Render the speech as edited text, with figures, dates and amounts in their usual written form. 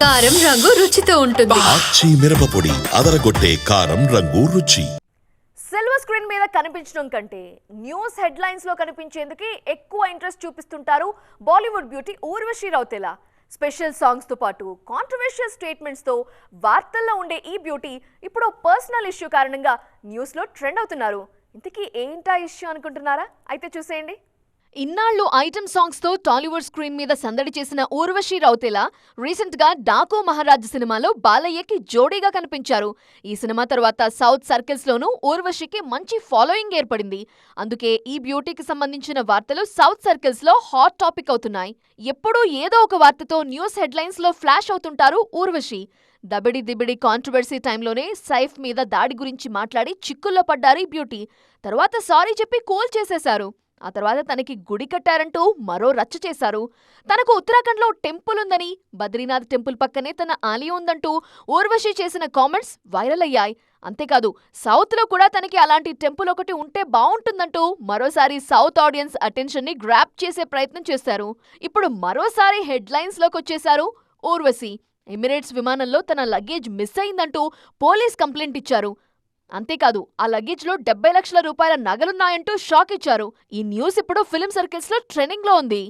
కారం రంగు రుచితో ఉంటుంది. ఆచి మిరపపొడి అదరగొట్టే కారం రంగు రుచి. సిల్వర్ స్క్రీన్ మీద కనిపించడం కంటే న్యూస్ హెడ్లైన్స్ లో కనిపించేందుకే ఎక్కువ ఇంట్రెస్ట్ చూపిస్తుంటారు Bollywood beauty Urvashi Rautela. Special songs తో పాటు కాంట్రవర్షియల్ స్టేట్మెంట్స్ తో వార్తల్లో ఉండే ఈ బ్యూటీ ఇప్పుడు పర్సనల్ ఇష్యూ కారణంగా న్యూస్ లో ట్రెండ్ అవుతున్నారు. ఇంతకీ ఏంటా ఇష్యూ అనుకుంటున్నారా? అయితే చూసేయండి. ఇన్నాళ్లు ఐటమ్ సాంగ్స్ తో టాలీవుడ్ స్క్రీన్ మీద సందడి చేసిన ఊర్వశి రౌతేలా రీసెంట్ గా డాకో మహారాజ్ సినిమాలో బాలయ్యకి జోడీగా కనిపించారు. ఈ సినిమా తర్వాత సౌత్ సర్కిల్స్ లోనూ ఊర్వశికి మంచి ఫాలోయింగ్ ఏర్పడింది. అందుకే ఈ బ్యూటీకి సంబంధించిన వార్తలు సౌత్ సర్కిల్స్ లో హాట్ టాపిక్ అవుతున్నాయి. ఎప్పుడూ ఏదో ఒక వార్తతో న్యూస్ హెడ్లైన్స్ లో ఫ్లాష్ అవుతుంటారు ఊర్వశి. దబిడి దిబిడి కాంట్రవర్సీ టైంలోనే సైఫ్ మీద దాడి గురించి మాట్లాడి చిక్కుల్లో పడ్డారు ఈ బ్యూటీ. తర్వాత సారీ చెప్పి కూల్ చేసేశారు. ఆ తర్వాత తనకి గుడి కట్టారంటూ మరో రచ్చ చేశారు. తనకు ఉత్తరాఖండ్లో టెంపుల్ ఉందని, బద్రీనాథ్ టెంపుల్ పక్కనే తన ఆలయం ఉందంటూ ఊర్వశి చేసిన కామెంట్స్ వైరల్ అయ్యాయి. అంతేకాదు సౌత్లో కూడా తనకి అలాంటి టెంపుల్ ఒకటి ఉంటే బావుంటుందంటూ మరోసారి సౌత్ ఆడియన్స్ అటెన్షన్ ని గ్రాప్ చేసే ప్రయత్నం చేశారు. ఇప్పుడు మరోసారి హెడ్లైన్స్ లోకొచ్చేశారు ఊర్వశి. ఎమిరేట్స్ విమానంలో తన లగేజ్ మిస్ అయిందంటూ పోలీస్ కంప్లైంట్ ఇచ్చారు. అంతేకాదు ఆ లగేజ్ లో 70 లక్షల రూపాయల నగలున్నాయంటూ షాక్ ఇచ్చారు. ఈ న్యూస్ ఇప్పుడు ఫిల్మ్ సర్కిల్స్ లో ట్రెండింగ్ లో ఉంది.